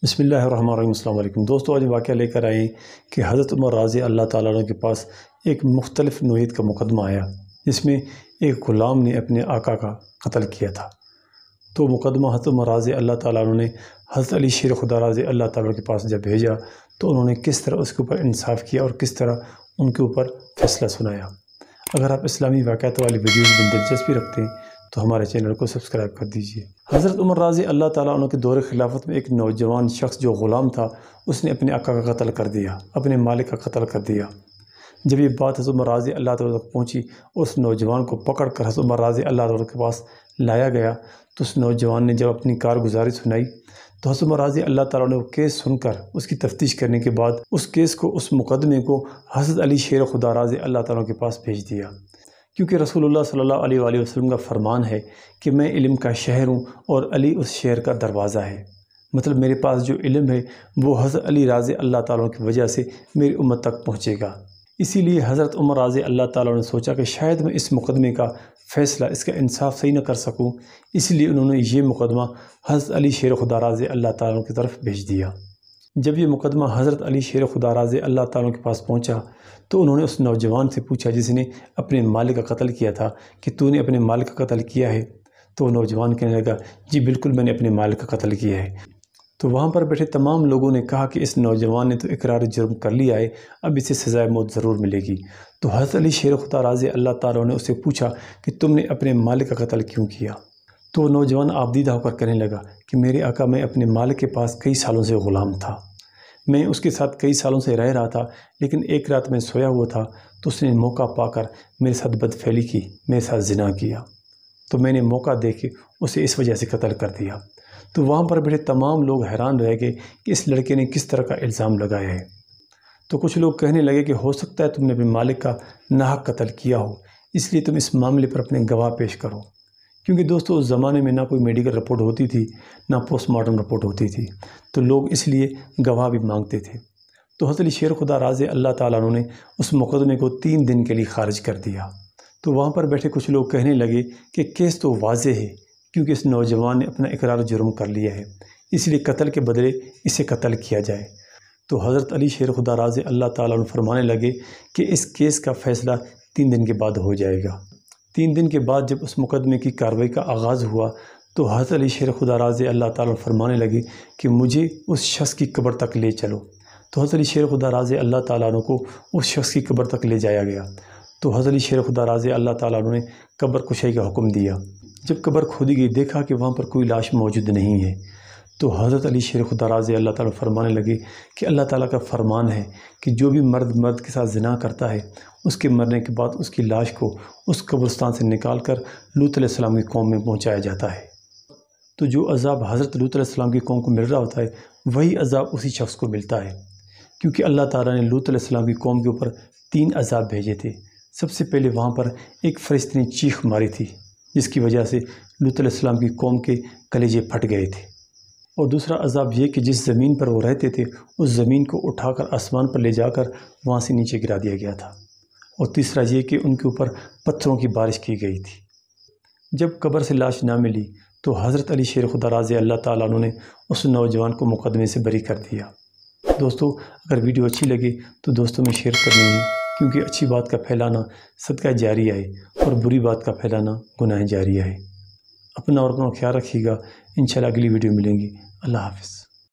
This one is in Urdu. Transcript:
بسم اللہ الرحمن الرحیم۔ السلام علیکم دوستو، آج واقعہ لے کر آئے کہ حضرت عمر رضی اللہ تعالیٰ عنہ کے پاس ایک مختلف نوعیت کا مقدمہ آیا جس میں ایک غلام نے اپنے آقا کا قتل کیا تھا۔ تو مقدمہ حضرت عمر رضی اللہ تعالیٰ عنہ نے حضرت علی شیر خدا رضی اللہ تعالیٰ کے پاس جب بھیجا تو انہوں نے کس طرح اس کے اوپر انصاف کیا اور کس طرح ان کے اوپر فیصلہ سنایا۔ اگر آپ اسلامی واقعات والی ویڈیوز میں دلچسپی رکھتے ہیں تو ہمارے چینل کو سبسکرائب کر دیجیے۔ حضرت عمر رضی اللہ تعالیٰ عنہ کے دور خلافت میں ایک نوجوان شخص جو غلام تھا اس نے اپنے آقا کا قتل کر دیا، اپنے مالک کا قتل کر دیا۔ جب یہ بات حضرت عمر رضی اللہ تعالیٰ تک پہنچی، اس نوجوان کو پکڑ کر حضرت عمر رضی اللہ تعالیٰ کے پاس لایا گیا تو اس نوجوان نے جب اپنی کارگزاری سنائی تو حضرت عمر رضی اللہ تعالیٰ نے وہ کیس سن کر اس کی تفتیش کرنے کے بعد اس کیس کو، اس مقدمے کو حضرت علی شیر خدا رضی اللہ تعالیٰ کے پاس بھیج دیا، کیونکہ رسول اللہ صلی اللہ علیہ وآلہ وسلم کا فرمان ہے کہ میں علم کا شہر ہوں اور علی اس شہر کا دروازہ ہے۔ مطلب میرے پاس جو علم ہے وہ حضرت علی رضی اللہ تعالیٰ کی وجہ سے میری امت تک پہنچے گا۔ اسی لیے حضرت عمر رضی اللہ تعالیٰ نے سوچا کہ شاید میں اس مقدمے کا فیصلہ، اس کا انصاف صحیح نہ کر سکوں، اس لیے انہوں نے یہ مقدمہ حضرت علی شیر خدا رضی اللہ تعالیٰ کی طرف بھیج دیا۔ جب یہ مقدمہ حضرت علی شیر خدا رضی اللہ تعالیٰ کے پاس پہنچا تو انہوں نے اس نوجوان سے پوچھا جس نے اپنے مالک کا قتل کیا تھا کہ تو نے اپنے مالک کا قتل کیا ہے؟ تو وہ نوجوان کہنے لگا جی بالکل میں نے اپنے مالک کا قتل کیا ہے۔ تو وہاں پر بیٹھے تمام لوگوں نے کہا کہ اس نوجوان نے تو اقرار جرم کر لیا ہے، اب اسے سزائے موت ضرور ملے گی۔ تو حضرت علی شیر خدا رضی اللہ تعالیٰ نے اسے پوچھا کہ تم نے اپنے مالک کا قتل کیوں کیا؟ تو وہ نوجوان آبدیدہ ہو کر کہنے لگا کہ میرے آقا، میں اپنے مالک کے پاس کئی سالوں سے غلام تھا، میں اس کے ساتھ کئی سالوں سے رہ رہا تھا، لیکن ایک رات میں سویا ہوا تھا تو اس نے موقع پا کر میرے ساتھ بدفعلی کی، میرے ساتھ زنا کیا، تو میں نے موقع دیکھ کے اسے اس وجہ سے قتل کر دیا۔ تو وہاں پر بیٹھے تمام لوگ حیران رہ گئے کہ اس لڑکے نے کس طرح کا الزام لگایا ہے۔ تو کچھ لوگ کہنے لگے کہ ہو سکتا ہے تم نے اپنے مالک کا ناحق قتل کیا ہو، اس لیے تم اس معاملے پر اپنے گواہ پیش کرو، کیونکہ دوستو اس زمانے میں نہ کوئی میڈیکل رپورٹ ہوتی تھی نہ پوسٹ مارٹم رپورٹ ہوتی تھی، تو لوگ اس لیے گواہ بھی مانگتے تھے۔ تو حضرت علی شیر خدا رضی اللہ تعالیٰ عنہ نے اس مقدمے کو 3 دن کے لیے خارج کر دیا۔ تو وہاں پر بیٹھے کچھ لوگ کہنے لگے کہ کیس تو واضح ہے، کیونکہ اس نوجوان نے اپنا اقرار جرم کر لیا ہے، اس لیے قتل کے بدلے اسے قتل کیا جائے۔ تو حضرت علی شیر خدا رضی اللہ تعالیٰ عنہ فرمانے لگے کہ اس کیس کا فیصلہ 3 دن کے بعد ہو جائے گا۔ 3 دن کے بعد جب اس مقدمے کی کارروائی کا آغاز ہوا تو حضرت علی شیر خدا رضی اللہ تعالیٰ فرمانے لگے کہ مجھے اس شخص کی قبر تک لے چلو۔ تو حضرت علی شیر خدا رضی اللہ تعالیٰ عنہ کو اس شخص کی قبر تک لے جایا گیا۔ تو حضرت علی شیر خدا رضی اللہ تعالیٰ عنہ نے قبر کشائی کا حکم دیا۔ جب قبر کھودی گئی دیکھا کہ وہاں پر کوئی لاش موجود نہیں ہے، تو حضرت علی شیر خدا رضی اللہ تعالیٰ فرمانے لگے کہ اللہ تعالیٰ کا فرمان ہے کہ جو بھی مرد کے ساتھ زنا کرتا ہے اس کے مرنے کے بعد اس کی لاش کو اس قبرستان سے نکال کر لوط علیہ السلام کی قوم میں پہنچایا جاتا ہے۔ تو جو عذاب حضرت لوط علیہ السلام کی قوم کو مل رہا ہوتا ہے وہی عذاب اسی شخص کو ملتا ہے، کیونکہ اللہ تعالیٰ نے لوط علیہ السلام کی قوم کے اوپر 3 عذاب بھیجے تھے۔ سب سے پہلے وہاں پر ایک فرشتے نے چیخ ماری تھی جس کی وجہ سے لوط علیہ السلام کی قوم کے کلیجے پھٹ گئے تھے، اور دوسرا عذاب یہ کہ جس زمین پر وہ رہتے تھے اس زمین کو اٹھا کر آسمان پر لے جا کر وہاں سے نیچے گرا دیا گیا تھا، اور تیسرا یہ کہ ان کے اوپر پتھروں کی بارش کی گئی تھی۔ جب قبر سے لاش نہ ملی تو حضرت علی شیر خدا رضی اللہ تعالیٰ عنہ نے اس نوجوان کو مقدمے سے بری کر دیا۔ دوستو اگر ویڈیو اچھی لگے تو دوستوں میں شیئر کرنی ہے، کیونکہ اچھی بات کا پھیلانا صدقہ جاریہ ہے اور بری بات کا پھیلانا گناہ جاریہ ہے۔ اپنا اور اپنا خیال رکھیے گا، انشاءاللہ اگلی ویڈیو ملیں گی۔ اللہ حافظ۔